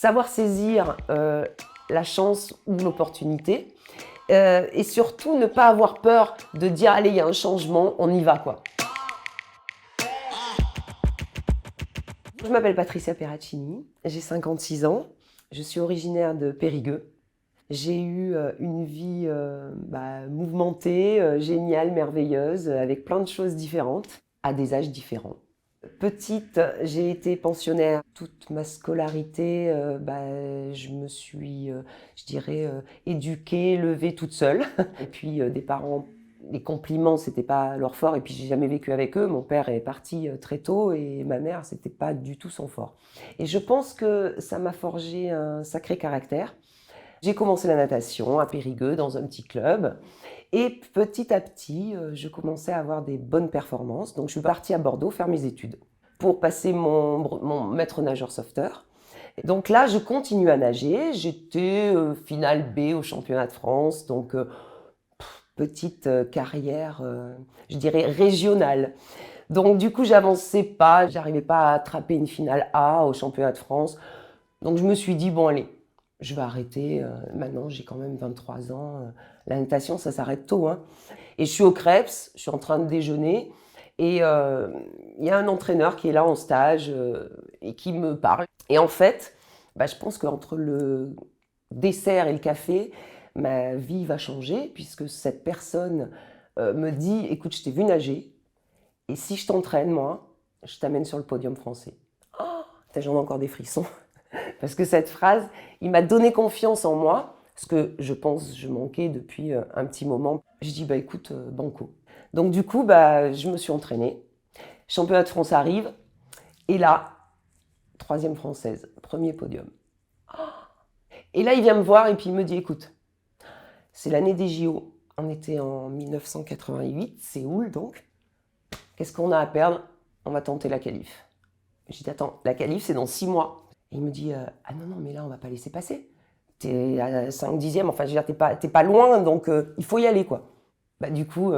savoir saisir la chance ou l'opportunité et surtout ne pas avoir peur de dire allez, il y a un changement, on y va quoi. Je m'appelle Patricia Perracini, j'ai 56 ans, je suis originaire de Périgueux. J'ai eu une vie mouvementée, géniale, merveilleuse, avec plein de choses différentes, à des âges différents. Petite, j'ai été pensionnaire. Toute ma scolarité, je me suis, éduquée, élevée toute seule. Et puis des parents, les compliments, c'était pas leur fort. Et puis j'ai jamais vécu avec eux. Mon père est parti très tôt et ma mère, c'était pas du tout son fort. Et je pense que ça m'a forgé un sacré caractère. J'ai commencé la natation à Périgueux, dans un petit club. Et petit à petit, je commençais à avoir des bonnes performances. Donc je suis partie à Bordeaux faire mes études pour passer mon maître nageur sauveteur. Donc là, je continue à nager. J'étais finale B au championnat de France. Donc petite carrière, je dirais régionale. Donc du coup, j'avançais pas. J'arrivais pas à attraper une finale A au championnat de France. Donc je me suis dit, bon allez, je vais arrêter. Maintenant, j'ai quand même 23 ans. La natation, ça s'arrête tôt. Hein. Et je suis au Crêpes, je suis en train de déjeuner. Et il y a un entraîneur qui est là en stage et qui me parle. Et en fait, je pense qu'entre le dessert et le café, ma vie va changer puisque cette personne me dit, écoute, je t'ai vu nager. Et si je t'entraîne, moi, je t'amène sur le podium français. Oh, j'en ai encore des frissons. Parce que cette phrase, il m'a donné confiance en moi, ce que je pense je manquais depuis un petit moment. Je dis, écoute, banco. Donc du coup, je me suis entraînée. Championnat de France arrive. Et là, 3e française, 1er podium. Et là, il vient me voir et puis il me dit, écoute, c'est l'année des JO. On était en 1988, Séoul donc. Qu'est-ce qu'on a à perdre? On va tenter la qualif. Je dis, attends, la qualif, c'est dans 6 mois. Et il me dit, ah non, mais là, on va pas laisser passer. T'es à 5 dixièmes, enfin, je veux dire, t'es pas loin, donc il faut y aller, quoi. Du coup,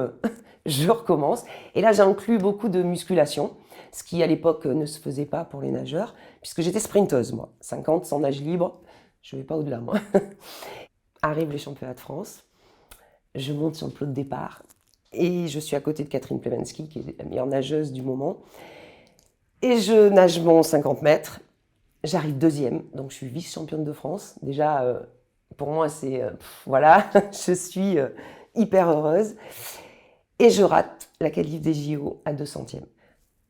je recommence. Et là, j'inclus beaucoup de musculation, ce qui, à l'époque, ne se faisait pas pour les nageurs, puisque j'étais sprinteuse, moi. 50, 100 nage libre, je ne vais pas au-delà, moi. Arrivent les championnats de France, je monte sur le plot de départ, et je suis à côté de Catherine Plevenski, qui est la meilleure nageuse du moment. Et je nage mon 50 mètres, j'arrive 2e, donc je suis vice-championne de France. Déjà, pour moi, c'est... voilà, je suis hyper heureuse. Et je rate la qualif des JO à 200e.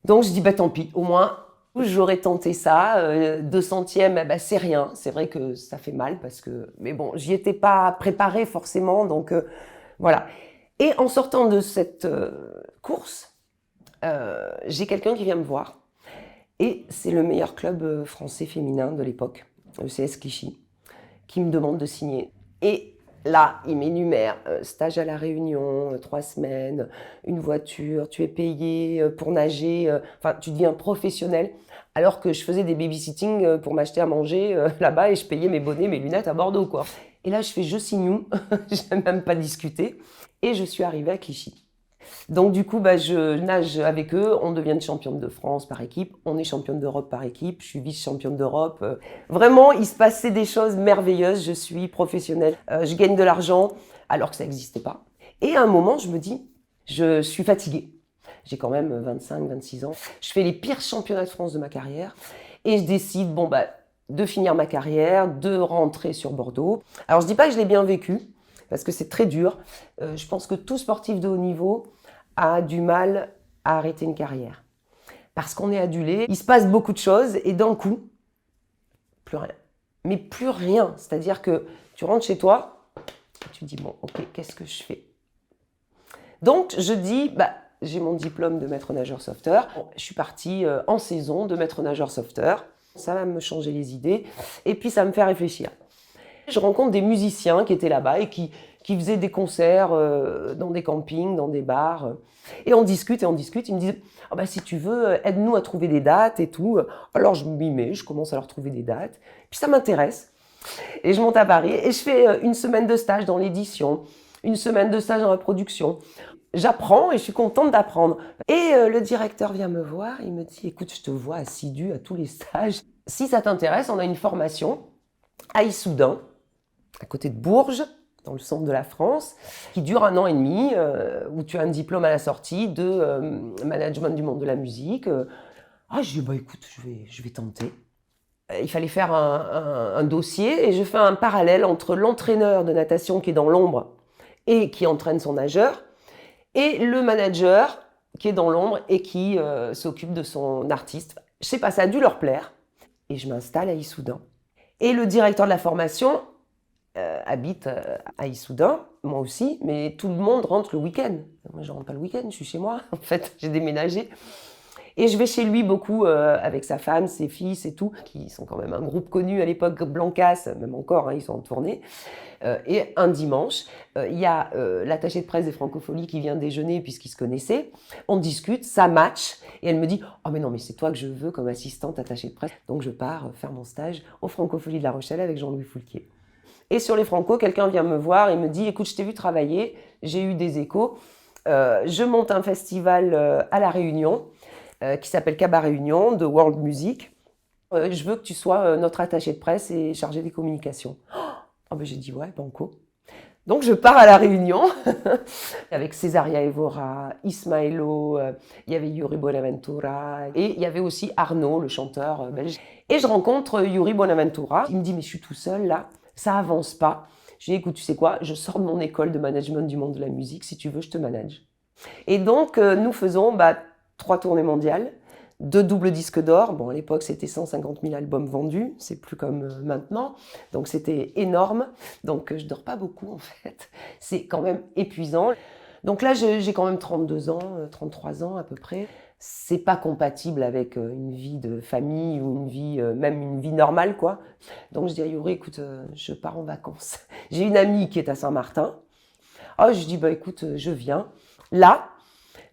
Donc je dis, tant pis, au moins, j'aurais tenté ça. 200e, c'est rien. C'est vrai que ça fait mal parce que... Mais bon, j'y étais pas préparée forcément, donc voilà. Et en sortant de cette course, j'ai quelqu'un qui vient me voir. Et c'est le meilleur club français féminin de l'époque, le CS Clichy, qui me demande de signer. Et là, il m'énumère stage à La Réunion, 3 semaines, une voiture, tu es payé pour nager, tu deviens professionnel. Alors que je faisais des babysitting pour m'acheter à manger là-bas et je payais mes bonnets, mes lunettes à Bordeaux, quoi. Et là, je fais je signe où? Je n'ai même pas discuté. Et je suis arrivée à Clichy. Donc du coup, je nage avec eux, on devient championne de France par équipe, on est championne d'Europe par équipe, je suis vice-championne d'Europe. Vraiment, il se passait des choses merveilleuses, je suis professionnelle, je gagne de l'argent alors que ça n'existait pas. Et à un moment, je me dis, je suis fatiguée. J'ai quand même 25, 26 ans. Je fais les pires championnats de France de ma carrière et je décide, de finir ma carrière, de rentrer sur Bordeaux. Alors je dis pas que je l'ai bien vécu, parce que c'est très dur. Je pense que tout sportif de haut niveau a du mal à arrêter une carrière. Parce qu'on est adulé, il se passe beaucoup de choses et d'un coup, plus rien. Mais plus rien. C'est-à-dire que tu rentres chez toi, tu te dis, ok, qu'est-ce que je fais? Donc, je dis, j'ai mon diplôme de maître nageur sauveteur. Je suis partie en saison de maître nageur sauveteur. Ça va me changer les idées et puis ça me fait réfléchir. Je rencontre des musiciens qui étaient là-bas et qui faisaient des concerts dans des campings, dans des bars. Et on discute. Ils me disent si tu veux, aide-nous à trouver des dates et tout. Alors je m'y mets, je commence à leur trouver des dates. Puis ça m'intéresse. Et je monte à Paris et je fais une semaine de stage dans l'édition, une semaine de stage dans la production. J'apprends et je suis contente d'apprendre. Et le directeur vient me voir, il me dit écoute, je te vois assidue à tous les stages. Si ça t'intéresse, on a une formation à Issoudun, à côté de Bourges, dans le centre de la France, qui dure 1 an et demi, où tu as un diplôme à la sortie de management du monde de la musique. Ah, je dis, bah écoute, je vais tenter. Il fallait faire un dossier et je fais un parallèle entre l'entraîneur de natation qui est dans l'ombre et qui entraîne son nageur et le manager qui est dans l'ombre et qui s'occupe de son artiste. Je sais pas, ça a dû leur plaire. Et je m'installe à Issoudun. Et le directeur de la formation habite à Issoudun, moi aussi, mais tout le monde rentre le week-end. Moi, je rentre pas le week-end, je suis chez moi. En fait, j'ai déménagé. Et je vais chez lui beaucoup avec sa femme, ses fils et tout, qui sont quand même un groupe connu à l'époque, Blancas, même encore, hein, ils sont en tournée. Et un dimanche, il y a l'attaché de presse des Francopholies qui vient déjeuner puisqu'ils se connaissaient. On discute, ça match. Et elle me dit « Oh mais non, mais c'est toi que je veux comme assistante attachée de presse. » Donc je pars faire mon stage aux Francopholies de La Rochelle avec Jean-Louis Foulquier. Et sur les Franco, quelqu'un vient me voir et me dit « Écoute, je t'ai vu travailler, j'ai eu des échos. Je monte un festival à La Réunion. Qui s'appelle Cabaret Réunion de World Music. Je veux que tu sois notre attaché de presse et chargé des communications. Oh, ben j'ai dit ouais, banco. Donc je pars à La Réunion avec Césaria Evora, Ismaëlo, il y avait Yuri Bonaventura et il y avait aussi Arnaud, le chanteur belge. Et je rencontre Yuri Bonaventura. Il me dit mais je suis tout seul là, ça avance pas. Je lui dis écoute, tu sais quoi, je sors de mon école de management du monde de la musique, si tu veux, je te manage. Et donc nous faisons 3 tournées mondiales, 2 doubles disques d'or. Bon, à l'époque, c'était 150 000 albums vendus. C'est plus comme maintenant. Donc, c'était énorme. Donc, je dors pas beaucoup, en fait. C'est quand même épuisant. Donc là, j'ai quand même 32 ans, 33 ans à peu près. C'est pas compatible avec une vie de famille ou une vie, même une vie normale, quoi. Donc, je dis à Yuri, écoute, je pars en vacances. J'ai une amie qui est à Saint-Martin. Oh, je dis, bah écoute, je viens. Là,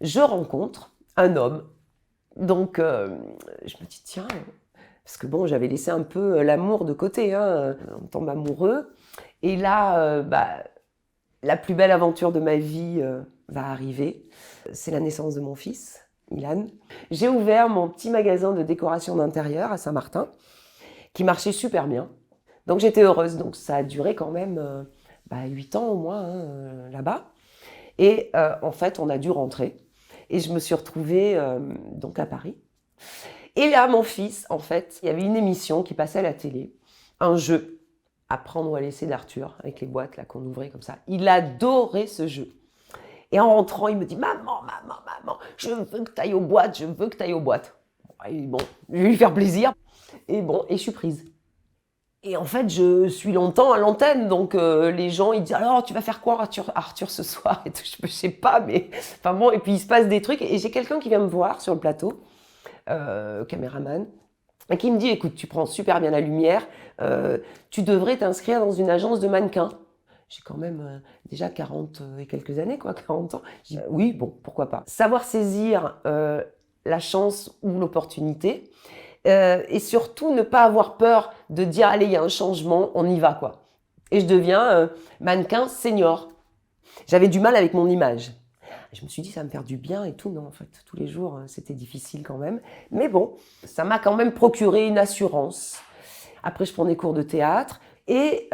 je rencontre un homme. Donc, je me dis, tiens, parce que bon, j'avais laissé un peu l'amour de côté, hein, on tombe amoureux. Et là, la plus belle aventure de ma vie va arriver. C'est la naissance de mon fils, Ilan. J'ai ouvert mon petit magasin de décoration d'intérieur à Saint-Martin, qui marchait super bien. Donc, j'étais heureuse. Donc, ça a duré quand même 8 ans au moins hein, là-bas. Et en fait, on a dû rentrer. Et je me suis retrouvée donc à Paris. Et là, mon fils, en fait, il y avait une émission qui passait à la télé, un jeu, à prendre ou à laisser d'Arthur, avec les boîtes là qu'on ouvrait comme ça. Il adorait ce jeu. Et en rentrant, il me dit « Maman, maman, maman, je veux que tu ailles aux boîtes, je veux que tu ailles aux boîtes. » Et bon, je vais lui faire plaisir. Et bon, et je suis prise. Et en fait, je suis longtemps à l'antenne, donc les gens, ils disent « Alors, tu vas faire quoi, Arthur ce soir ?» Et tout, je sais pas, mais... Enfin bon, et puis il se passe des trucs. Et j'ai quelqu'un qui vient me voir sur le plateau, caméraman, et qui me dit « Écoute, tu prends super bien la lumière, tu devrais t'inscrire dans une agence de mannequins. » J'ai quand même déjà 40 et quelques années, quoi, 40 ans. Je dis « Oui, bon, pourquoi pas. » Savoir saisir la chance ou l'opportunité, et surtout ne pas avoir peur de dire allez il y a un changement, on y va quoi. Et je deviens mannequin senior. J'avais du mal avec mon image. Je me suis dit ça va me faire du bien et tout, non en fait tous les jours c'était difficile quand même. Mais bon, ça m'a quand même procuré une assurance. Après je prends des cours de théâtre et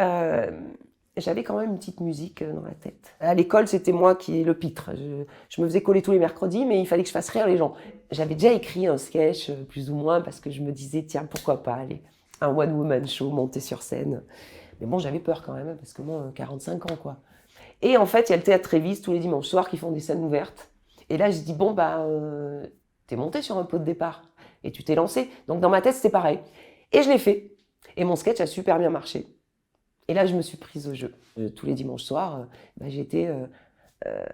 j'avais quand même une petite musique dans la tête. À l'école, c'était moi qui ai le pitre. Je me faisais coller tous les mercredis, mais il fallait que je fasse rire les gens. J'avais déjà écrit un sketch, plus ou moins, parce que je me disais, tiens, pourquoi pas aller un one-woman show, monter sur scène. Mais bon, j'avais peur quand même, parce que moi, 45 ans, quoi. Et en fait, il y a le Théâtre Trévise tous les dimanches soirs qui font des scènes ouvertes. Et là, j'ai dit, bon, t'es monté sur un pot de départ et tu t'es lancé. Donc dans ma tête, c'était pareil. Et je l'ai fait. Et mon sketch a super bien marché. Et là, je me suis prise au jeu. Tous les dimanches soirs, j'étais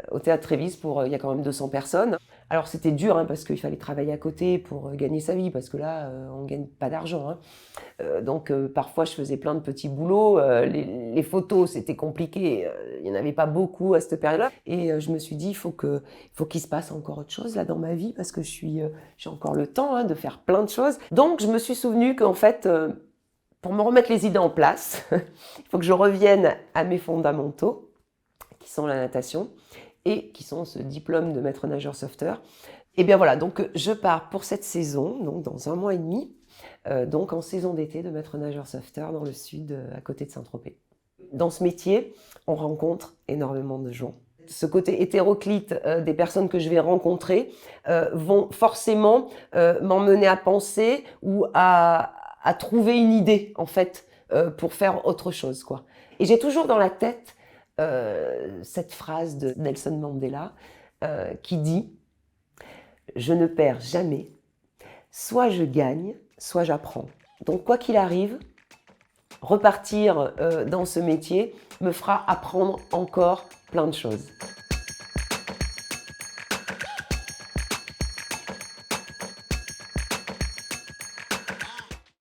au Théâtre Trévise pour... Il y a quand même 200 personnes. Alors, c'était dur, hein, parce qu'il fallait travailler à côté pour gagner sa vie, parce que là, on ne gagne pas d'argent. Hein. Donc, parfois, je faisais plein de petits boulots. Les photos, c'était compliqué. Il n'y en avait pas beaucoup à cette période-là. Et je me suis dit, il faut qu'il se passe encore autre chose là dans ma vie, parce que j'ai encore le temps hein, de faire plein de choses. Donc, je me suis souvenue qu'en fait... pour me remettre les idées en place, il faut que je revienne à mes fondamentaux, qui sont la natation, et qui sont ce diplôme de maître nageur sauveteur. Et bien voilà, donc je pars pour cette saison, donc dans 1 mois et demi. donc en saison d'été de maître nageur sauveteur dans le sud, à côté de Saint-Tropez. Dans ce métier, on rencontre énormément de gens. Ce côté hétéroclite des personnes que je vais rencontrer vont forcément m'emmener à penser ou à trouver une idée, en fait, pour faire autre chose, quoi. Et j'ai toujours dans la tête cette phrase de Nelson Mandela qui dit « Je ne perds jamais, soit je gagne, soit j'apprends ». Donc quoi qu'il arrive, repartir dans ce métier me fera apprendre encore plein de choses.